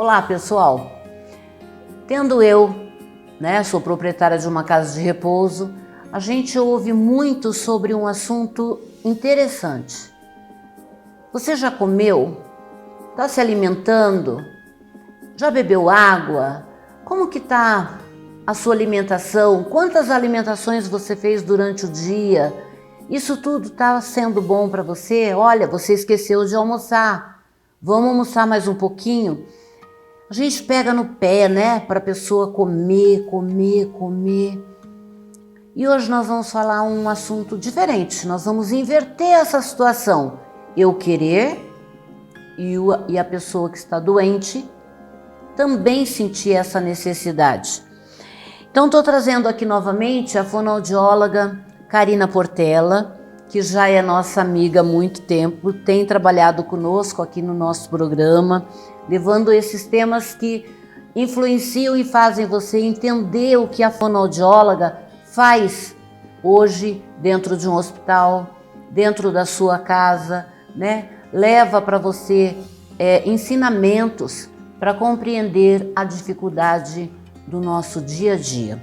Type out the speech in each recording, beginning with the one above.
Olá, pessoal. Tendo eu, sou proprietária de uma casa de repouso, a gente ouve muito sobre um assunto interessante. Você já comeu? Está se alimentando? Já bebeu água? Como que está a sua alimentação? Quantas alimentações você fez durante o dia? Isso tudo está sendo bom para você? Olha, você esqueceu de almoçar. Vamos almoçar mais um pouquinho? A gente pega no pé, para a pessoa comer. E hoje nós vamos falar um assunto diferente. Nós vamos inverter essa situação. Eu querer e a pessoa que está doente também sentir essa necessidade. Então estou trazendo aqui novamente a fonoaudióloga Karina Portela, que já é nossa amiga há muito tempo, tem trabalhado conosco aqui no nosso programa, levando esses temas que influenciam e fazem você entender o que a fonoaudióloga faz hoje dentro de um hospital, dentro da sua casa, leva para você ensinamentos para compreender a dificuldade do nosso dia a dia.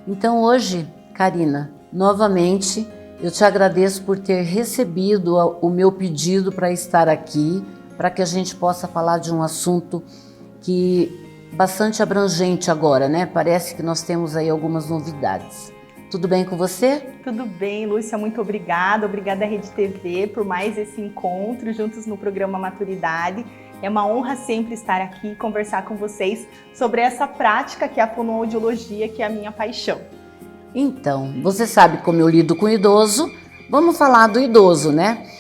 Então hoje, Karina, novamente eu te agradeço por ter recebido o meu pedido para estar aqui, para que a gente possa falar de um assunto que bastante abrangente agora, Parece que nós temos aí algumas novidades. Tudo bem com você? Tudo bem, Lúcia, muito obrigada. Obrigada, Rede TV, por mais esse encontro juntos no programa Maturidade. É uma honra sempre estar aqui e conversar com vocês sobre essa prática que é a fonoaudiologia, que é a minha paixão. Então, você sabe como eu lido com o idoso, vamos falar do idoso,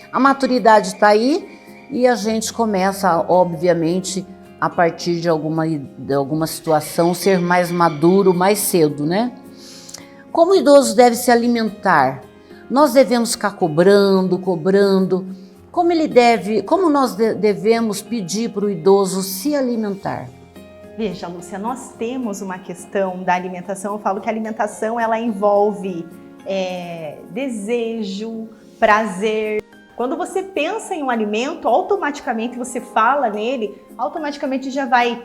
A maturidade está aí e a gente começa, obviamente, a partir de alguma situação, ser mais maduro mais cedo, Como o idoso deve se alimentar? Nós devemos ficar cobrando. Como nós devemos pedir para o idoso se alimentar? Veja, Lúcia, nós temos uma questão da alimentação. Eu falo que a alimentação ela envolve desejo, prazer. Quando você pensa em um alimento, automaticamente você fala nele, automaticamente já vai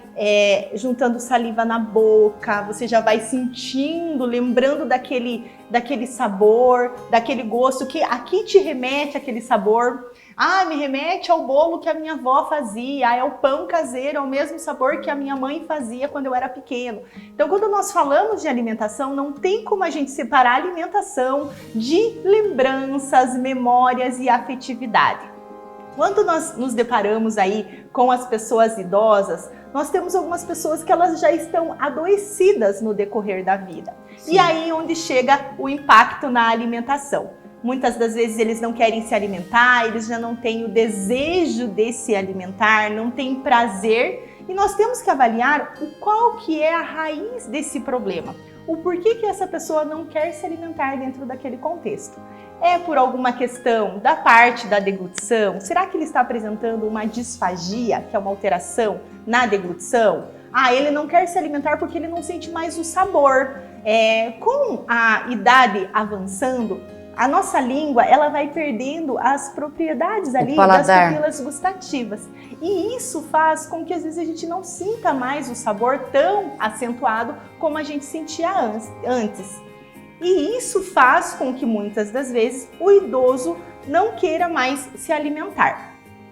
juntando saliva na boca, você já vai sentindo, lembrando daquele sabor, daquele gosto que aqui te remete àquele sabor. Me remete ao bolo que a minha avó fazia, é o pão caseiro, é o mesmo sabor que a minha mãe fazia quando eu era pequeno. Então, quando nós falamos de alimentação, não tem como a gente separar a alimentação de lembranças, memórias e afetividade. Quando nós nos deparamos aí com as pessoas idosas, nós temos algumas pessoas que elas já estão adoecidas no decorrer da vida. Sim. E aí onde chega o impacto na alimentação. Muitas das vezes eles não querem se alimentar, eles já não têm o desejo de se alimentar, não têm prazer. E nós temos que avaliar qual que é a raiz desse problema. O porquê que essa pessoa não quer se alimentar dentro daquele contexto. É por alguma questão da parte da deglutição? Será que ele está apresentando uma disfagia, que é uma alteração na deglutição? Ele não quer se alimentar porque ele não sente mais o sabor. Com a idade avançando, a nossa língua ela vai perdendo as propriedades ali das papilas gustativas. E isso faz com que às vezes a gente não sinta mais o sabor tão acentuado como a gente sentia antes. E isso faz com que muitas das vezes o idoso não queira mais se alimentar.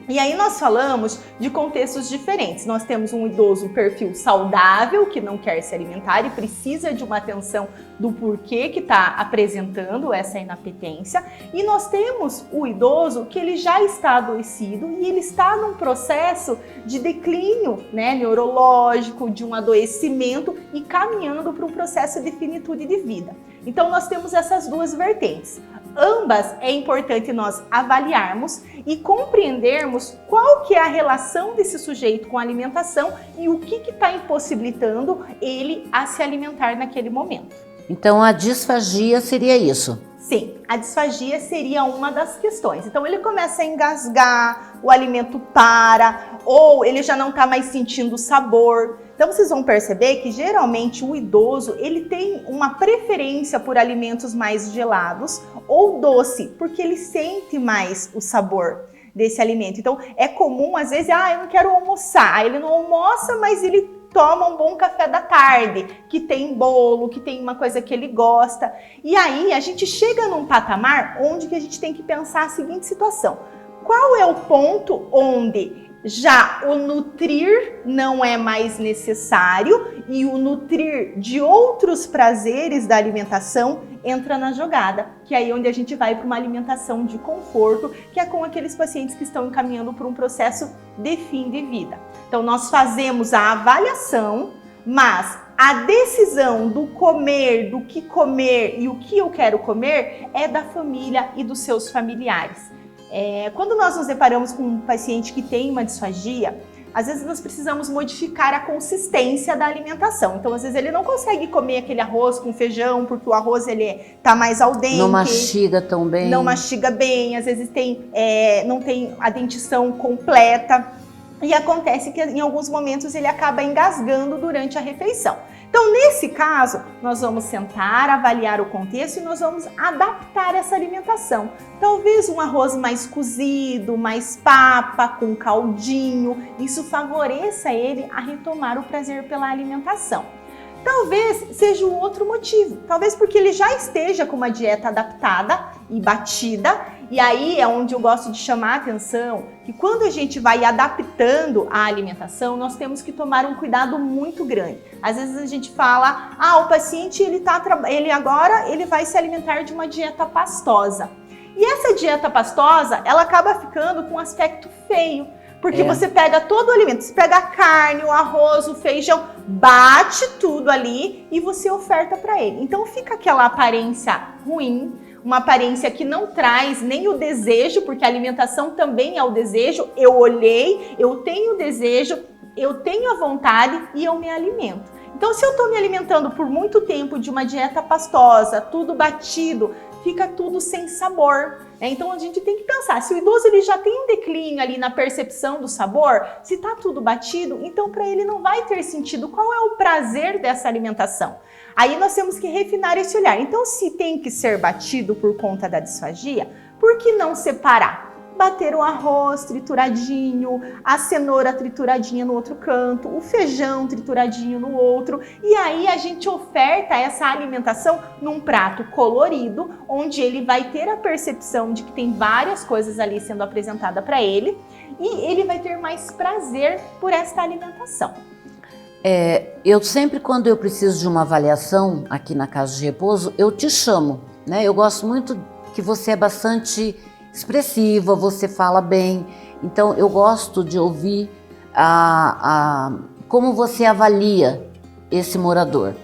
E aí nós falamos de contextos diferentes. Nós temos um idoso perfil saudável, que não quer se alimentar e precisa de uma atenção do porquê que está apresentando essa inapetência. E nós temos o idoso que ele já está adoecido e ele está num processo de declínio neurológico, de um adoecimento e caminhando para um processo de finitude de vida. Então nós temos essas duas vertentes. Ambas é importante nós avaliarmos e compreendermos qual que é a relação desse sujeito com a alimentação e o que está impossibilitando ele a se alimentar naquele momento. Então a disfagia seria isso? Sim, a disfagia seria uma das questões. Então ele começa a engasgar, o alimento para, ou ele já não está mais sentindo o sabor. Então vocês vão perceber que geralmente o idoso ele tem uma preferência por alimentos mais gelados ou doce, porque ele sente mais o sabor. desse alimento. Então, é comum, às vezes, eu não quero almoçar. Aí ele não almoça, mas ele toma um bom café da tarde, que tem bolo, que tem uma coisa que ele gosta. E aí, a gente chega num patamar onde que a gente tem que pensar a seguinte situação. Qual é o ponto onde já o nutrir não é mais necessário e o nutrir de outros prazeres da alimentação entra na jogada, que é aí onde a gente vai para uma alimentação de conforto, que é com aqueles pacientes que estão encaminhando por um processo de fim de vida. Então, nós fazemos a avaliação, mas a decisão do comer, do que comer e o que eu quero comer é da família e dos seus familiares. Quando nós nos deparamos com um paciente que tem uma disfagia, às vezes nós precisamos modificar a consistência da alimentação. Então, às vezes ele não consegue comer aquele arroz com feijão, porque o arroz tá mais al dente. Não mastiga tão bem. Não mastiga bem, às vezes não tem a dentição completa. E acontece que em alguns momentos ele acaba engasgando durante a refeição. Então, nesse caso, nós vamos sentar, avaliar o contexto e nós vamos adaptar essa alimentação. Talvez um arroz mais cozido, mais papa, com caldinho, isso favoreça ele a retomar o prazer pela alimentação. Talvez seja um outro motivo, talvez porque ele já esteja com uma dieta adaptada e batida, e aí é onde eu gosto de chamar a atenção que quando a gente vai adaptando a alimentação, nós temos que tomar um cuidado muito grande. Às vezes a gente fala, o paciente ele agora vai se alimentar de uma dieta pastosa. E essa dieta pastosa, ela acaba ficando com um aspecto feio. Porque você pega todo o alimento, você pega a carne, o arroz, o feijão, bate tudo ali e você oferta para ele. Então fica aquela aparência ruim, uma aparência que não traz nem o desejo, porque a alimentação também é o desejo. Eu olhei, eu tenho o desejo, eu tenho a vontade e eu me alimento. Então, se eu estou me alimentando por muito tempo de uma dieta pastosa, tudo batido, fica tudo sem sabor. Então, a gente tem que pensar, se o idoso ele já tem um declínio ali na percepção do sabor, se está tudo batido, então para ele não vai ter sentido. Qual é o prazer dessa alimentação? Aí nós temos que refinar esse olhar. Então, se tem que ser batido por conta da disfagia, por que não separar? Bater o arroz trituradinho, a cenoura trituradinha no outro canto, o feijão trituradinho no outro. E aí a gente oferta essa alimentação num prato colorido, onde ele vai ter a percepção de que tem várias coisas ali sendo apresentada para ele e ele vai ter mais prazer por esta alimentação. Eu sempre, quando eu preciso de uma avaliação aqui na Casa de Repouso, eu te chamo, né? Eu gosto muito que você é bastante expressiva, você fala bem, então eu gosto de ouvir como você avalia esse morador.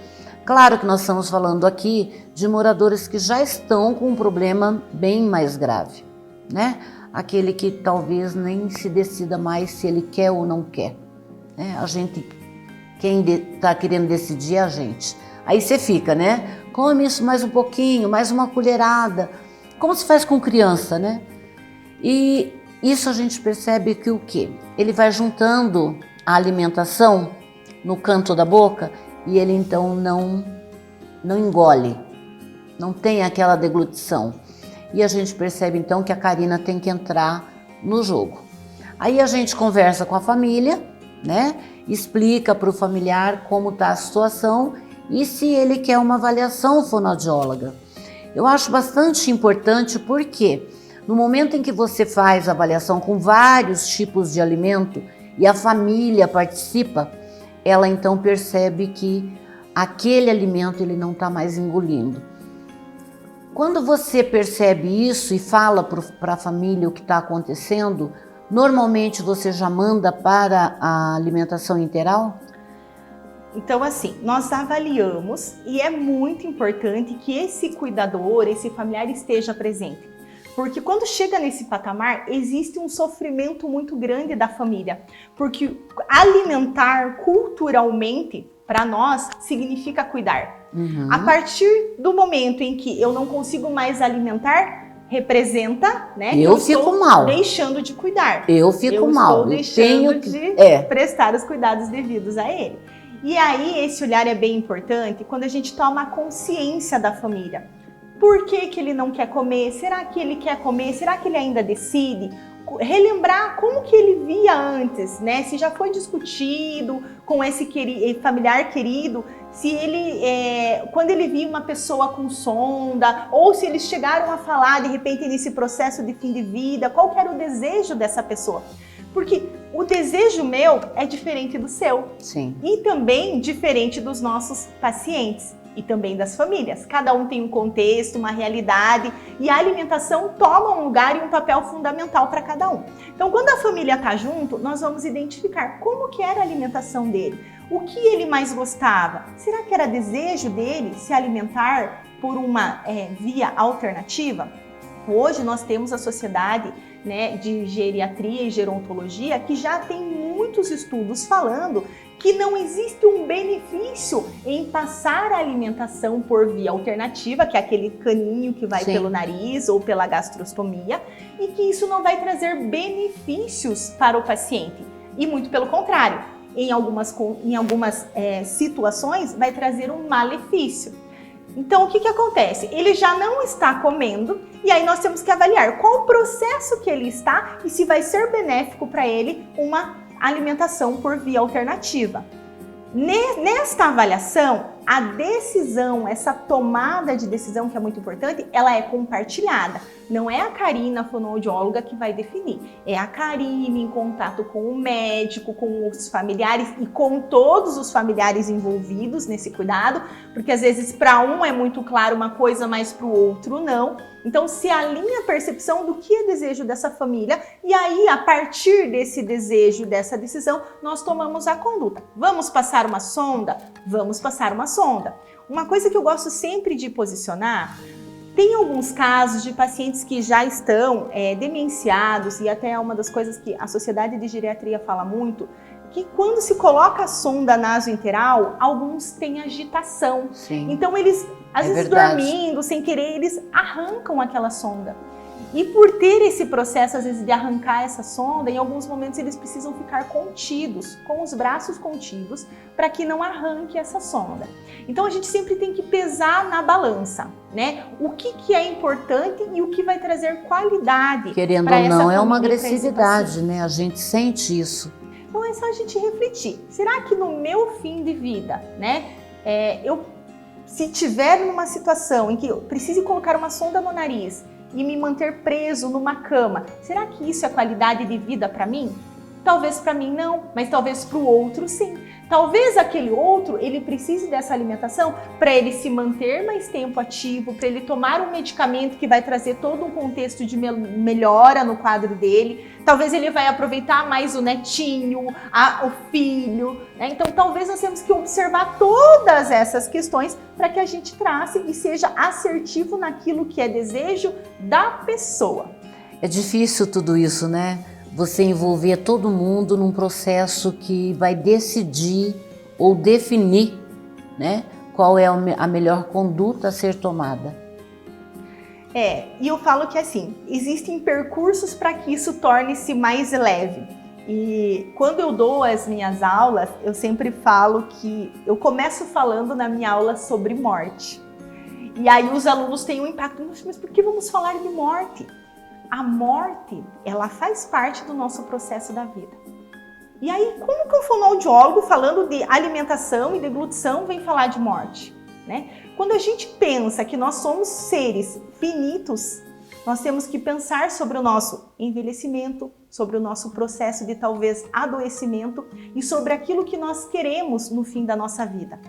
Claro que nós estamos falando aqui de moradores que já estão com um problema bem mais grave, né? Aquele que talvez nem se decida mais se ele quer ou não quer, né? Quem está querendo decidir é a gente. Aí você fica, né? Come isso mais um pouquinho, mais uma colherada. Como se faz com criança, né? E isso a gente percebe que o quê? Ele vai juntando a alimentação no canto da boca e ele então não engole, não tem aquela deglutição. E a gente percebe então que a Karina tem que entrar no jogo. Aí a gente conversa com a família, né? Explica para o familiar como está a situação e se ele quer uma avaliação fonoaudióloga. Eu acho bastante importante porque no momento em que você faz a avaliação com vários tipos de alimento e a família participa, ela então percebe que aquele alimento ele não está mais engolindo. Quando você percebe isso e fala para a família o que está acontecendo, normalmente você já manda para a alimentação integral? Então, assim, nós avaliamos e é muito importante que esse cuidador, esse familiar esteja presente. Porque quando chega nesse patamar, existe um sofrimento muito grande da família. Porque alimentar culturalmente, para nós, significa cuidar. Uhum. A partir do momento em que eu não consigo mais alimentar, representa, né? Eu fico mal. Deixando de cuidar. Eu fico mal. Estou deixando de prestar os cuidados devidos a ele. E aí, esse olhar é bem importante quando a gente toma a consciência da família. Por que ele não quer comer? Será que ele quer comer? Será que ele ainda decide? relembrar como que ele via antes, né? Se já foi discutido com esse familiar querido, se ele, quando ele via uma pessoa com sonda, ou se eles chegaram a falar de repente nesse processo de fim de vida, qual que era o desejo dessa pessoa. Porque o desejo meu é diferente do seu. Sim. E também diferente dos nossos pacientes. E também das famílias. Cada um tem um contexto, uma realidade, e a alimentação toma um lugar e um papel fundamental para cada um. Então, quando a família está junto, nós vamos identificar como que era a alimentação dele, o que ele mais gostava. Será que era desejo dele se alimentar por uma via alternativa? Hoje nós temos a sociedade, né, de geriatria e gerontologia que já tem muitos estudos falando que não existe um benefício em passar a alimentação por via alternativa, que é aquele caninho que vai Sim. pelo nariz ou pela gastrostomia, e que isso não vai trazer benefícios para o paciente. E muito pelo contrário, em algumas situações vai trazer um malefício. Então, o que acontece? Ele já não está comendo e aí nós temos que avaliar qual o processo que ele está e se vai ser benéfico para ele uma alimentação por via alternativa. Nesta avaliação, a decisão, essa tomada de decisão que é muito importante, ela é compartilhada. Não é a Karina, a fonoaudióloga, que vai definir. É a Karina em contato com o médico, com os familiares e com todos os familiares envolvidos nesse cuidado, porque às vezes para um é muito claro uma coisa, mas para o outro não. Então se alinha a percepção do que é desejo dessa família e aí a partir desse desejo, dessa decisão, nós tomamos a conduta. Vamos passar uma sonda? Vamos passar uma sonda. Uma coisa que eu gosto sempre de posicionar, tem alguns casos de pacientes que já estão demenciados e até é uma das coisas que a Sociedade de Geriatria fala muito, que quando se coloca a sonda nasointeral, alguns têm agitação. Sim. Então eles, às vezes verdade. dormindo, sem querer, eles arrancam aquela sonda. E por ter esse processo, às vezes, de arrancar essa sonda, em alguns momentos eles precisam ficar contidos, com os braços contidos, para que não arranque essa sonda. Então a gente sempre tem que pesar na balança, né? O que é importante e o que vai trazer qualidade. Querendo ou não, é uma agressividade, né? A gente sente isso. Então é só a gente refletir. Será que no meu fim de vida, né, se tiver numa situação em que eu precise colocar uma sonda no nariz e me manter preso numa cama, será que isso é qualidade de vida para mim? Talvez para mim não, mas talvez para o outro sim. Talvez aquele outro, ele precise dessa alimentação para ele se manter mais tempo ativo, para ele tomar um medicamento que vai trazer todo um contexto de melhora no quadro dele. Talvez ele vai aproveitar mais o netinho, o filho, né? Então talvez nós temos que observar todas essas questões para que a gente trace e seja assertivo naquilo que é desejo da pessoa. É difícil tudo isso, né? Você envolver todo mundo num processo que vai decidir ou definir, né, qual é a melhor conduta a ser tomada. E eu falo que assim, existem percursos para que isso torne-se mais leve. E quando eu dou as minhas aulas, eu sempre falo que eu começo falando na minha aula sobre morte. E aí os alunos têm um impacto, mas por que vamos falar de morte? A morte, ela faz parte do nosso processo da vida. E aí, como que um fonoaudiólogo falando de alimentação e deglutição vem falar de morte, né? Quando a gente pensa que nós somos seres finitos, nós temos que pensar sobre o nosso envelhecimento, sobre o nosso processo de talvez adoecimento e sobre aquilo que nós queremos no fim da nossa vida.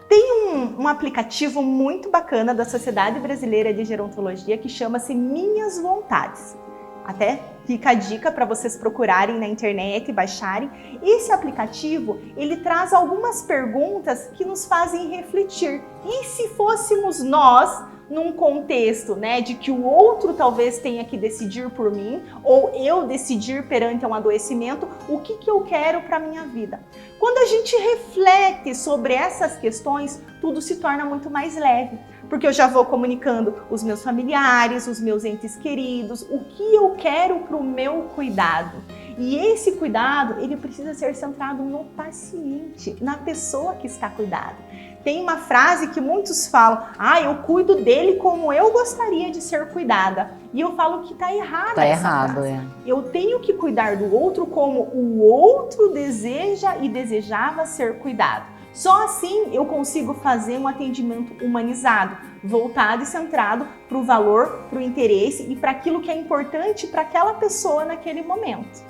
Tem um aplicativo muito bacana da Sociedade Brasileira de Gerontologia que chama-se Minhas Vontades. Até fica a dica para vocês procurarem na internet e baixarem. Esse aplicativo, ele traz algumas perguntas que nos fazem refletir. E se fôssemos nós num contexto, né, de que o outro talvez tenha que decidir por mim, ou eu decidir perante um adoecimento, o que eu quero para a minha vida. Quando a gente reflete sobre essas questões, tudo se torna muito mais leve, porque eu já vou comunicando os meus familiares, os meus entes queridos, o que eu quero para o meu cuidado. E esse cuidado, ele precisa ser centrado no paciente, na pessoa que está cuidada. Tem uma frase que muitos falam, eu cuido dele como eu gostaria de ser cuidada. E eu falo que tá errada Tá essa errado, frase. Eu tenho que cuidar do outro como o outro deseja e desejava ser cuidado. Só assim eu consigo fazer um atendimento humanizado, voltado e centrado para o valor, para o interesse e para aquilo que é importante para aquela pessoa naquele momento.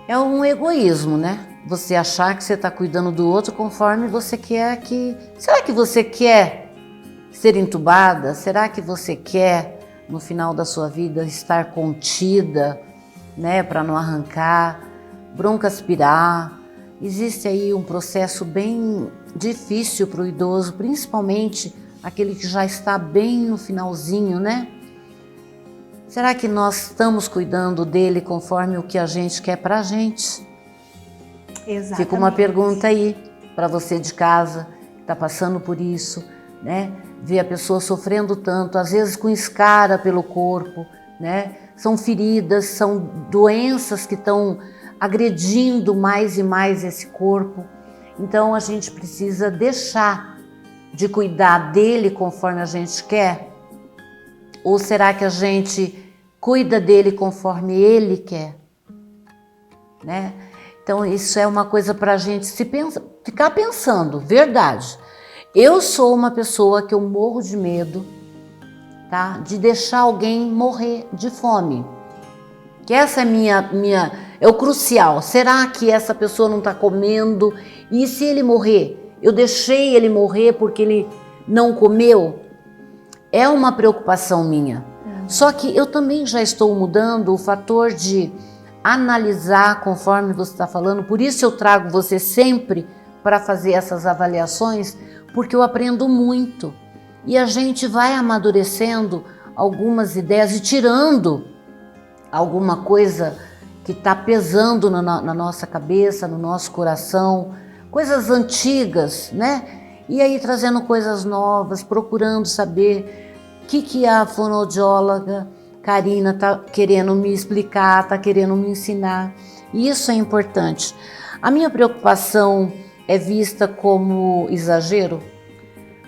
É um egoísmo, né? Você achar que você está cuidando do outro conforme você quer que... Será que você quer ser entubada? Será que você quer, no final da sua vida, estar contida, né? Para não arrancar, broncoaspirar? Existe aí um processo bem difícil para o idoso, principalmente aquele que já está bem no finalzinho, né? Será que nós estamos cuidando dele conforme o que a gente quer para a gente? Exatamente. Fica uma pergunta aí para você de casa, que está passando por isso, né? Ver a pessoa sofrendo tanto, às vezes com escara pelo corpo, né? São feridas, são doenças que estão agredindo mais e mais esse corpo. Então a gente precisa deixar de cuidar dele conforme a gente quer? Ou será que a gente cuida dele conforme ele quer? Né? Então isso é uma coisa para a gente ficar pensando, verdade. Eu sou uma pessoa que eu morro de medo, tá? De deixar alguém morrer de fome. Que essa é é o crucial. Será que essa pessoa não está comendo? E se ele morrer? Eu deixei ele morrer porque ele não comeu? É uma preocupação minha. Só que eu também já estou mudando o fator de analisar conforme você está falando. Por isso eu trago você sempre para fazer essas avaliações, porque eu aprendo muito. E a gente vai amadurecendo algumas ideias e tirando alguma coisa que está pesando na nossa cabeça, no nosso coração, coisas antigas, né? E aí trazendo coisas novas, procurando saber o que a fonoaudióloga Karina está querendo me explicar, está querendo me ensinar. E isso é importante. A minha preocupação é vista como exagero?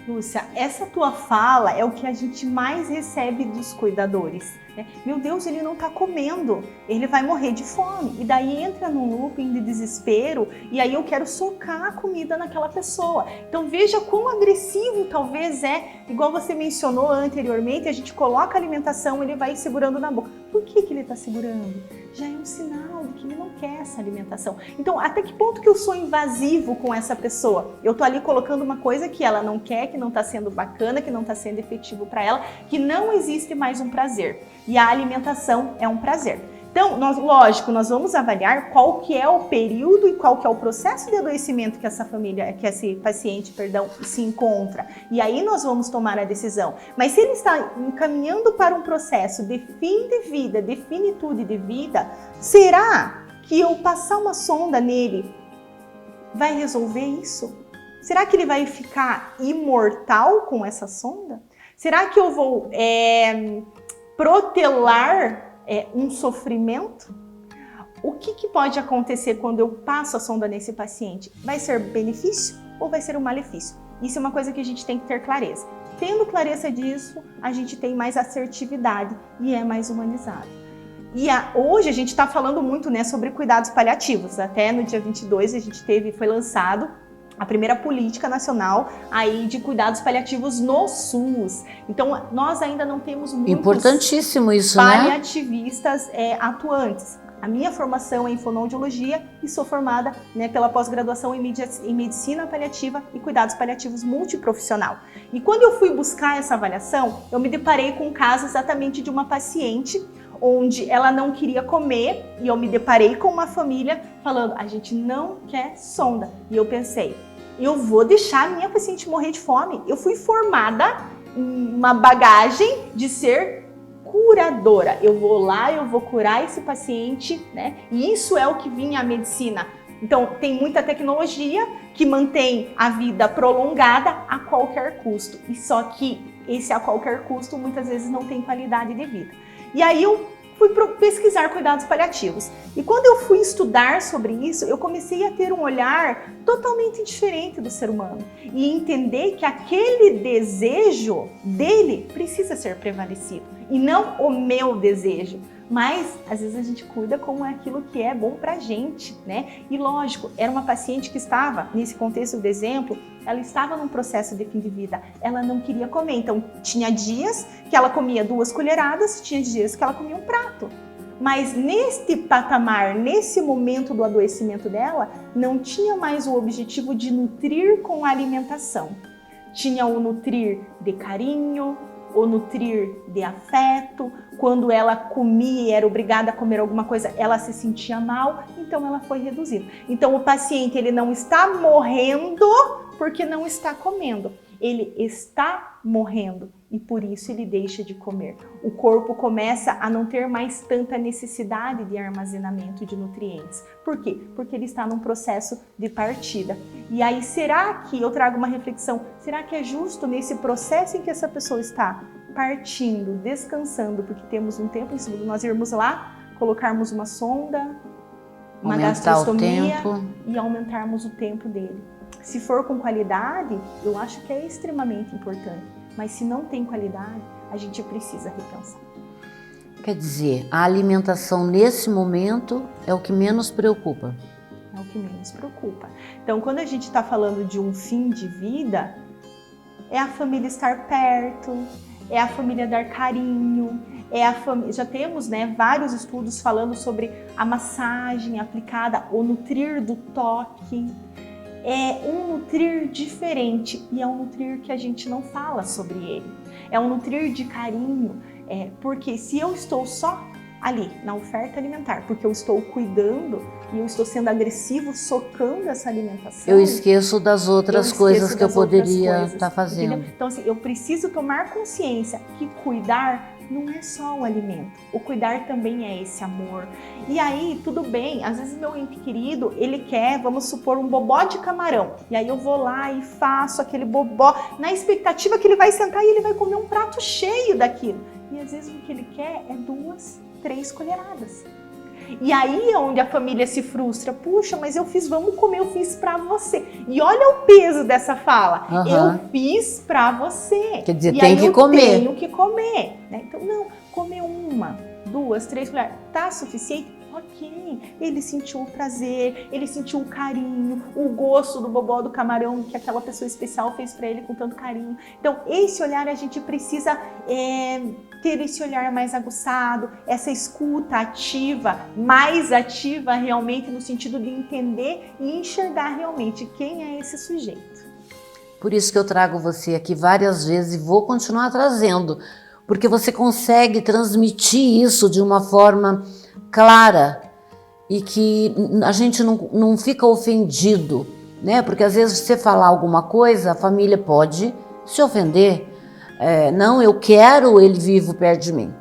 Lúcia, essa tua fala é o que a gente mais recebe dos cuidadores. Né? Meu Deus, ele não está comendo, ele vai morrer de fome. E daí entra num looping de desespero e aí eu quero socar a comida naquela pessoa. Então veja quão agressivo talvez é, igual você mencionou anteriormente, a gente coloca a alimentação, ele vai segurando na boca. Por que ele está segurando? Já é um sinal de que ele não quer essa alimentação. Então, até que ponto que eu sou invasivo com essa pessoa? Eu tô ali colocando uma coisa que ela não quer, que não está sendo bacana, que não está sendo efetivo para ela, que não existe mais um prazer. E a alimentação é um prazer. Então, lógico, nós vamos avaliar qual que é o período e qual que é o processo de adoecimento que essa família, que esse paciente, se encontra. E aí nós vamos tomar a decisão. Mas se ele está encaminhando para um processo de fim de vida, de finitude de vida, será que eu passar uma sonda nele vai resolver isso? Será que ele vai ficar imortal com essa sonda? Será que eu vou protelar um sofrimento? O que pode acontecer quando eu passo a sonda nesse paciente? Vai ser benefício ou vai ser um malefício? Isso é uma coisa que a gente tem que ter clareza. Tendo clareza disso, a gente tem mais assertividade e é mais humanizado. E hoje a gente está falando muito, né, sobre cuidados paliativos. Até no dia 22 a gente foi lançado a primeira política nacional aí de cuidados paliativos no SUS. Então, nós ainda não temos muitos importantíssimo isso, paliativistas atuantes. A minha formação é em fonoaudiologia e sou formada, né, pela pós-graduação em medicina paliativa e cuidados paliativos multiprofissional. E quando eu fui buscar essa avaliação, eu me deparei com um caso exatamente de uma paciente onde ela não queria comer e eu me deparei com uma família falando, a gente não quer sonda. E eu pensei, eu vou deixar a minha paciente morrer de fome. Eu fui formada em uma bagagem de ser curadora. Eu vou lá, eu vou curar esse paciente, né? E isso é o que vinha a medicina. Então, tem muita tecnologia que mantém a vida prolongada a qualquer custo. E só que esse a qualquer custo muitas vezes não tem qualidade de vida. E aí eu fui pesquisar cuidados paliativos. E quando eu fui estudar sobre isso, eu comecei a ter um olhar totalmente diferente do ser humano e entender que aquele desejo dele precisa ser prevalecido e não o meu desejo. Mas, às vezes, a gente cuida como aquilo que é bom pra gente, né? E lógico, era uma paciente que estava, nesse contexto do exemplo, ela estava num processo de fim de vida. Ela não queria comer, então tinha dias que ela comia 2 colheradas, tinha dias que ela comia um prato. Mas neste patamar, nesse momento do adoecimento dela, não tinha mais o objetivo de nutrir com a alimentação. Tinha o nutrir de carinho, o nutrir de afeto. Quando ela comia e era obrigada a comer alguma coisa, ela se sentia mal, então ela foi reduzindo. Então o paciente, ele não está morrendo porque não está comendo. Ele está morrendo e por isso ele deixa de comer. O corpo começa a não ter mais tanta necessidade de armazenamento de nutrientes. Por quê? Porque ele está num processo de partida. E aí, será que, eu trago uma reflexão, será que é justo nesse processo em que essa pessoa está partindo, descansando, porque temos um tempo em segundo, nós irmos lá, colocarmos uma sonda, uma gastrostomia e aumentarmos o tempo dele? Se for com qualidade, eu acho que é extremamente importante. Mas se não tem qualidade, a gente precisa repensar. Quer dizer, a alimentação nesse momento é o que menos preocupa. É o que menos preocupa. Então, quando a gente está falando de um fim de vida, é a família estar perto, é a família dar carinho, é a família. Já temos, né, vários estudos falando sobre a massagem aplicada, o nutrir do toque. É um nutrir diferente e é um nutrir que a gente não fala sobre ele. É um nutrir de carinho, porque se eu estou só ali na oferta alimentar, porque eu estou cuidando e eu estou sendo agressivo, socando essa alimentação, eu esqueço das outras coisas que eu poderia estar fazendo. Entendeu? Então, assim, eu preciso tomar consciência que cuidar não é só o alimento. O cuidar também é esse amor. E aí, tudo bem, às vezes meu ente querido, ele quer, vamos supor, um bobó de camarão. E aí eu vou lá e faço aquele bobó, na expectativa que ele vai sentar e ele vai comer um prato cheio daquilo. E às vezes o que ele quer é 2, 3 colheradas. E aí é onde a família se frustra. Puxa, mas eu fiz, vamos comer, eu fiz pra você. E olha o peso dessa fala. Eu fiz pra você. Quer dizer, tem que comer. Tenho que comer. Né? Então, não, comer 1, 2, 3 colheres. Tá suficiente? Ok. Ele sentiu o prazer, ele sentiu o carinho, o gosto do bobó do camarão que aquela pessoa especial fez pra ele com tanto carinho. Então, esse olhar a gente precisa ter esse olhar mais aguçado, essa escuta ativa, mais ativa realmente no sentido de entender e enxergar realmente quem é esse sujeito. Por isso que eu trago você aqui várias vezes e vou continuar trazendo, porque você consegue transmitir isso de uma forma clara e que a gente não fica ofendido, né? Porque às vezes você falar alguma coisa, a família pode se ofender. Não, eu quero ele vivo perto de mim.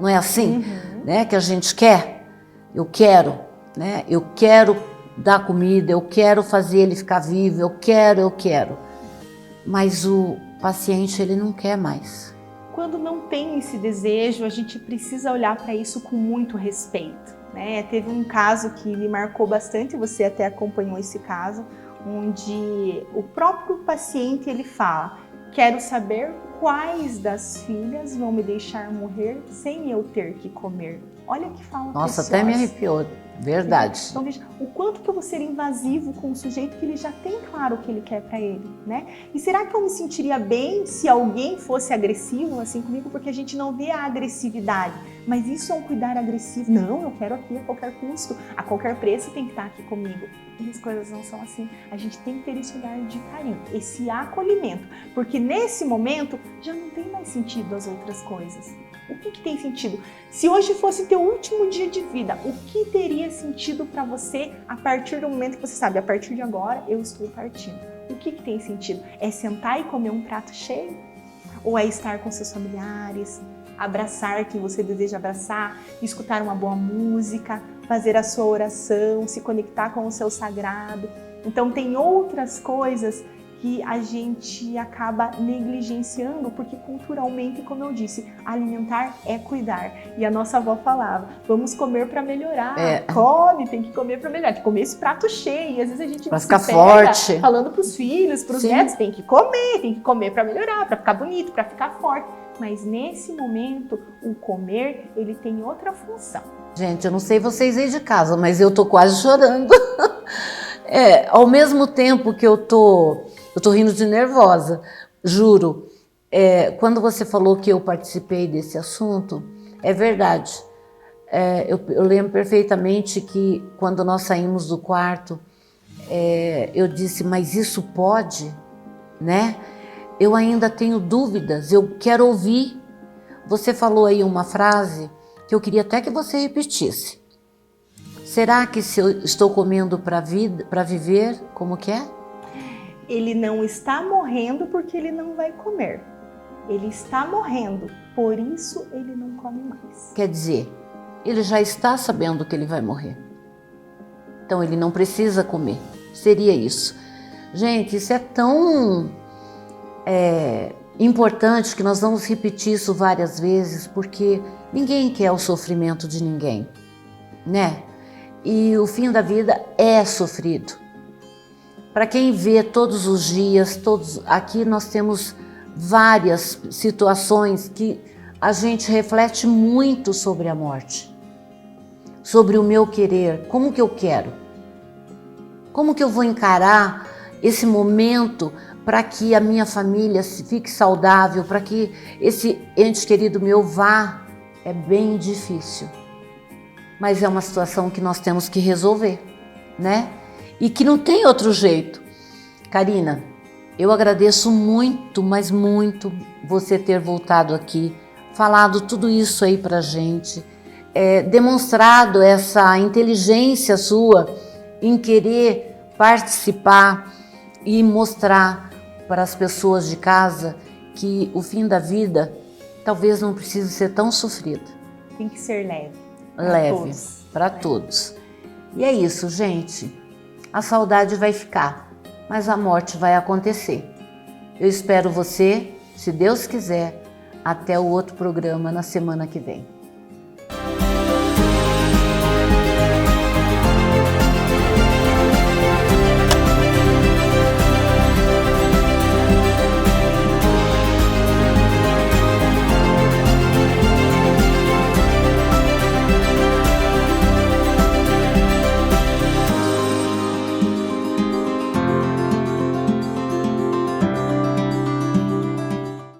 Não é assim, né? Que a gente quer. Eu quero, né? Eu quero dar comida, eu quero fazer ele ficar vivo, eu quero. Mas o paciente, ele não quer mais. Quando não tem esse desejo, a gente precisa olhar para isso com muito respeito, né? Teve um caso que me marcou bastante, você até acompanhou esse caso, onde o próprio paciente, ele fala: quero saber quais das filhas vão me deixar morrer sem eu ter que comer. Olha que fala. Nossa, até me arrepiou, verdade. Então veja, o quanto que eu vou ser invasivo com um sujeito que ele já tem claro o que ele quer pra ele, né? E será que eu me sentiria bem se alguém fosse agressivo assim comigo? Porque a gente não vê a agressividade, mas isso é um cuidar agressivo. Não, eu quero aqui a qualquer custo, a qualquer preço tem que estar aqui comigo. E as coisas não são assim. A gente tem que ter esse olhar de carinho, esse acolhimento, porque nesse momento já não tem mais sentido as outras coisas. O que tem sentido? Se hoje fosse teu último dia de vida, o que teria sentido para você a partir do momento que você sabe, a partir de agora eu estou partindo? O que tem sentido? É sentar e comer um prato cheio? Ou é estar com seus familiares, abraçar quem você deseja abraçar, escutar uma boa música, fazer a sua oração, se conectar com o seu sagrado? Então tem outras coisas que a gente acaba negligenciando, porque culturalmente, como eu disse, alimentar é cuidar. E a nossa avó falava, vamos comer para melhorar, come, tem que comer para melhorar, tem que comer esse prato cheio. E às vezes a gente pra se ficar pega forte. falando pros filhos, pros netos, tem que comer para melhorar, para ficar bonito, para ficar forte. Mas nesse momento, o comer, ele tem outra função. Gente, eu não sei vocês aí de casa, mas eu tô quase chorando. Ao mesmo tempo que eu tô rindo de nervosa, juro. Quando você falou que eu participei desse assunto, é verdade. Eu lembro perfeitamente que quando nós saímos do quarto, eu disse, mas isso pode, né? Eu ainda tenho dúvidas, eu quero ouvir. Você falou aí uma frase que eu queria até que você repetisse. Será que se eu estou comendo para viver, como que é? Ele não está morrendo porque ele não vai comer. Ele está morrendo, por isso ele não come mais. Quer dizer, ele já está sabendo que ele vai morrer. Então ele não precisa comer. Seria isso. Gente, isso é tão importante que nós vamos repetir isso várias vezes, porque ninguém quer o sofrimento de ninguém, né? E o fim da vida é sofrido. Para quem vê todos os dias, aqui nós temos várias situações que a gente reflete muito sobre a morte, sobre o meu querer, como que eu quero, como que eu vou encarar esse momento para que a minha família fique saudável, para que esse ente querido meu vá. É bem difícil, mas é uma situação que nós temos que resolver, né? E que não tem outro jeito. Karina, eu agradeço muito, mas muito, você ter voltado aqui, falado tudo isso aí pra gente, demonstrado essa inteligência sua em querer participar e mostrar para as pessoas de casa que o fim da vida talvez não precise ser tão sofrido. Tem que ser leve. Leve para todos. E é isso, gente. A saudade vai ficar, mas a morte vai acontecer. Eu espero você, se Deus quiser, até o outro programa na semana que vem.